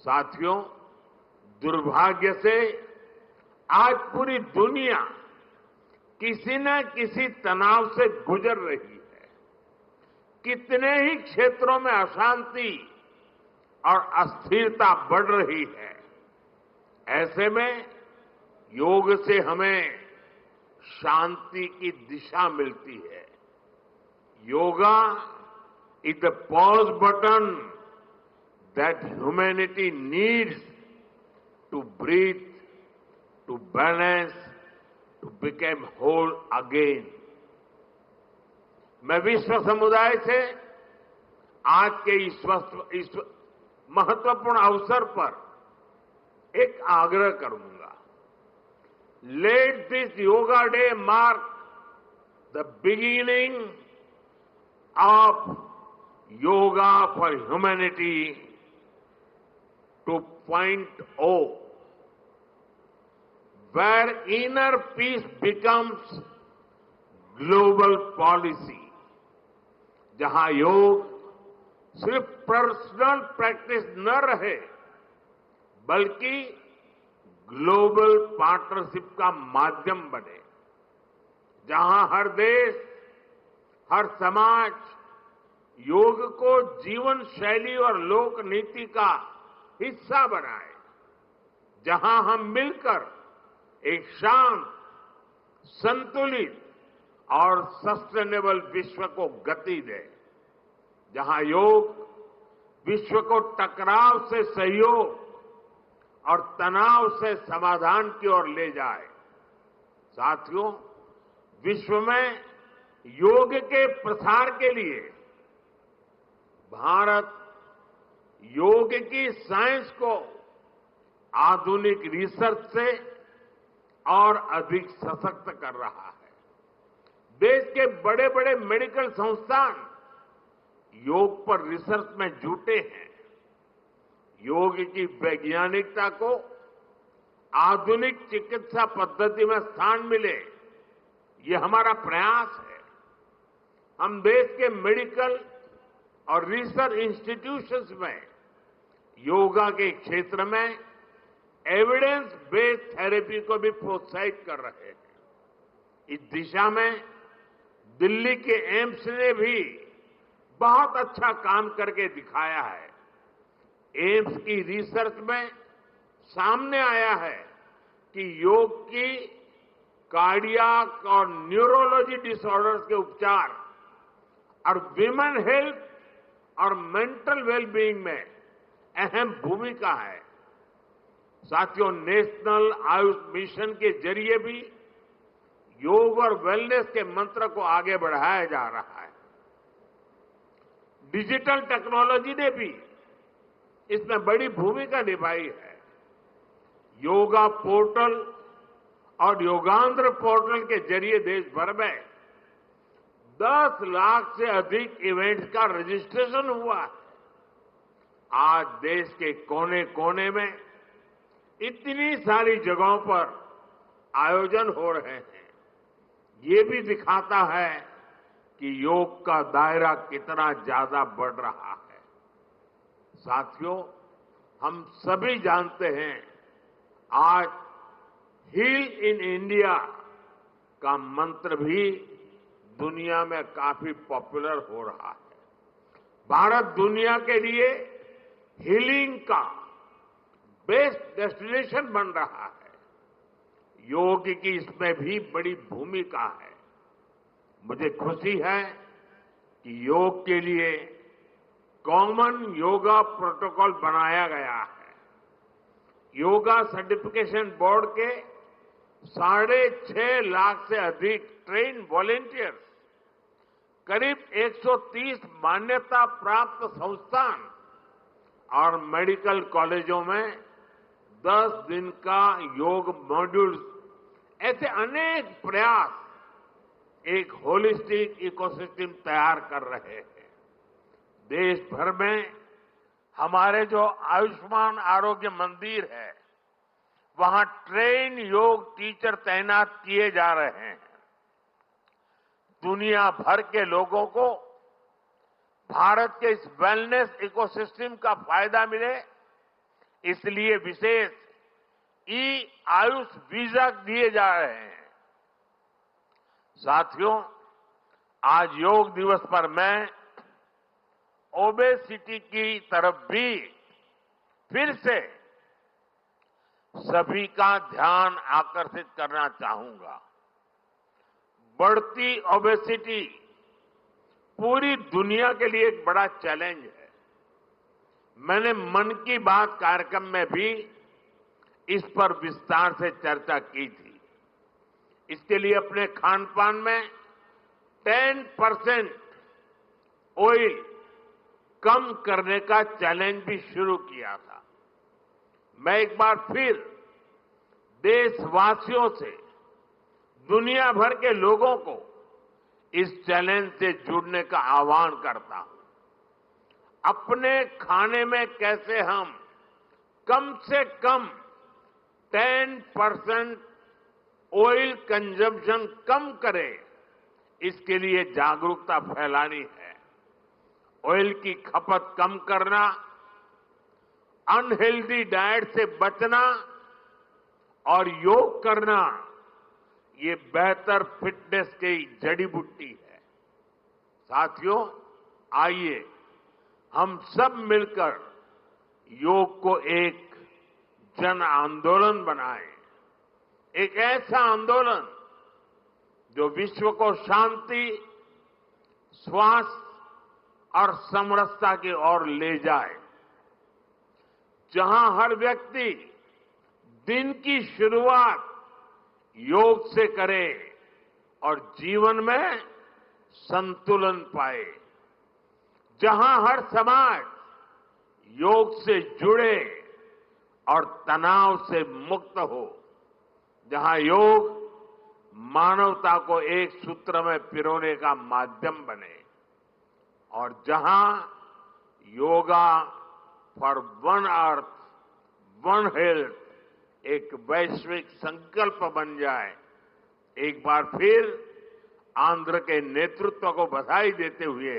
साथियों, दुर्भाग्य से आज पूरी दुनिया किसी न किसी तनाव से गुजर रही है। कितने ही क्षेत्रों में अशांति और अस्थिरता बढ़ रही है। ऐसे में योग से हमें शांति की दिशा मिलती है। Yoga is the pause button that humanity needs to breathe, to balance, to become whole again. मैं विश्व समुदाय से आज के इस महत्वपूर्ण अवसर पर एक आग्रह करूंगा। Let this Yoga Day mark the beginning of Yoga for Humanity 2.0, where inner peace becomes global policy, जहां योग सिर्फ पर्सनल प्रैक्टिस न रहे बल्कि ग्लोबल पार्टनरशिप का माध्यम बने, जहां हर देश, हर समाज योग को जीवन शैली और लोक नीति का हिस्सा बनाए, जहां हम मिलकर एक शांत, संतुलित और सस्टेनेबल विश्व को गति दें, जहां योग विश्व को टकराव से सहयोग और तनाव से समाधान की ओर ले जाए। साथियों, विश्व में योग के प्रसार के लिए भारत योग की साइंस को आधुनिक रिसर्च से और अधिक सशक्त कर रहा है। देश के बड़े बड़े मेडिकल संस्थान योग पर रिसर्च में जुटे हैं। योग की वैज्ञानिकता को आधुनिक चिकित्सा पद्धति में स्थान मिले, ये हमारा प्रयास है। हम देश के मेडिकल और रिसर्च इंस्टीट्यूशंस में योगा के क्षेत्र में एविडेंस बेस्ड थेरेपी को भी प्रोत्साहित कर रहे हैं। इस दिशा में दिल्ली के एम्स ने भी बहुत अच्छा काम करके दिखाया है। एम्स की रिसर्च में सामने आया है कि योग की कार्डियक और न्यूरोलॉजी डिसऑर्डर्स के उपचार और विमेन हेल्थ और मेंटल वेलबीइंग में अहम भूमिका है। साथियों, नेशनल आयुष मिशन के जरिए भी योग और वेलनेस के मंत्र को आगे बढ़ाया जा रहा है। डिजिटल टेक्नोलॉजी ने भी इसमें बड़ी भूमिका निभाई है। योगा पोर्टल और योगांध्र पोर्टल के जरिए देश भर में 10 लाख से अधिक इवेंट्स का रजिस्ट्रेशन हुआ है। आज देश के कोने कोने में इतनी सारी जगहों पर आयोजन हो रहे हैं। ये भी दिखाता है कि योग का दायरा कितना ज्यादा बढ़ रहा है। साथियों, हम सभी जानते हैं आज हील इन इंडिया का मंत्र भी दुनिया में काफी पॉपुलर हो रहा है। भारत दुनिया के लिए हीलिंग का बेस्ट डेस्टिनेशन बन रहा है। योग की इसमें भी बड़ी भूमिका है। मुझे खुशी है कि योग के लिए कॉमन योगा प्रोटोकॉल बनाया गया है। योगा सर्टिफिकेशन बोर्ड के 6.5 लाख से अधिक ट्रेन वॉलेंटियर्स, करीब 130 मान्यता प्राप्त संस्थान और मेडिकल कॉलेजों में 10 दिन का योग मॉड्यूल्स, ऐसे अनेक प्रयास एक होलिस्टिक इकोसिस्टम तैयार कर रहे हैं। देश भर में हमारे जो आयुष्मान आरोग्य मंदिर है, वहां ट्रेन योग टीचर तैनात किए जा रहे हैं। दुनिया भर के लोगों को भारत के इस वेलनेस इकोसिस्टम का फायदा मिले, इसलिए विशेष ई आयुष वीजा दिए जा रहे हैं। साथियों, आज योग दिवस पर मैं ओबेसिटी की तरफ भी फिर से सभी का ध्यान आकर्षित करना चाहूंगा। बढ़ती ओबेसिटी पूरी दुनिया के लिए एक बड़ा चैलेंज है। मैंने मन की बात कार्यक्रम में भी इस पर विस्तार से चर्चा की थी। इसके लिए अपने खान पान में 10% ऑयल कम करने का चैलेंज भी शुरू किया था। मैं एक बार फिर देशवासियों से, दुनिया भर के लोगों को इस चैलेंज से जुड़ने का आह्वान करता हूं। अपने खाने में कैसे हम कम से कम 10% ऑयल कंजम्पशन कम करें, इसके लिए जागरूकता फैलानी है। ऑयल की खपत कम करना, अनहेल्दी डाइट से बचना और योग करना, ये बेहतर फिटनेस की जड़ी बूटी है। साथियों, आइए हम सब मिलकर योग को एक जन आंदोलन बनाएं। एक ऐसा आंदोलन जो विश्व को शांति, स्वास्थ्य और समरसता की ओर ले जाए। जहां हर व्यक्ति दिन की शुरुआत योग से करे और जीवन में संतुलन पाए। जहां हर समाज योग से जुड़े और तनाव से मुक्त हो। जहां योग मानवता को एक सूत्र में पिरोने का माध्यम बने और जहां yoga for one earth one health एक वैश्विक संकल्प बन जाए। एक बार फिर आंध्र के नेतृत्व को बधाई देते हुए,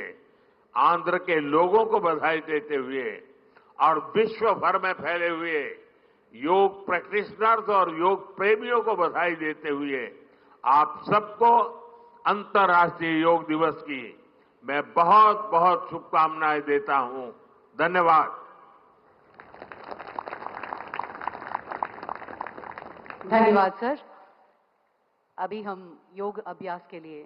आंध्र के लोगों को बधाई देते हुए और विश्व भर में फैले हुए योग प्रैक्टिशनर्स और योग प्रेमियों को बधाई देते हुए आप सबको अंतर्राष्ट्रीय योग दिवस की मैं बहुत बहुत शुभकामनाएं देता हूं। धन्यवाद। धन्यवाद सर। अभी हम योग अभ्यास के लिए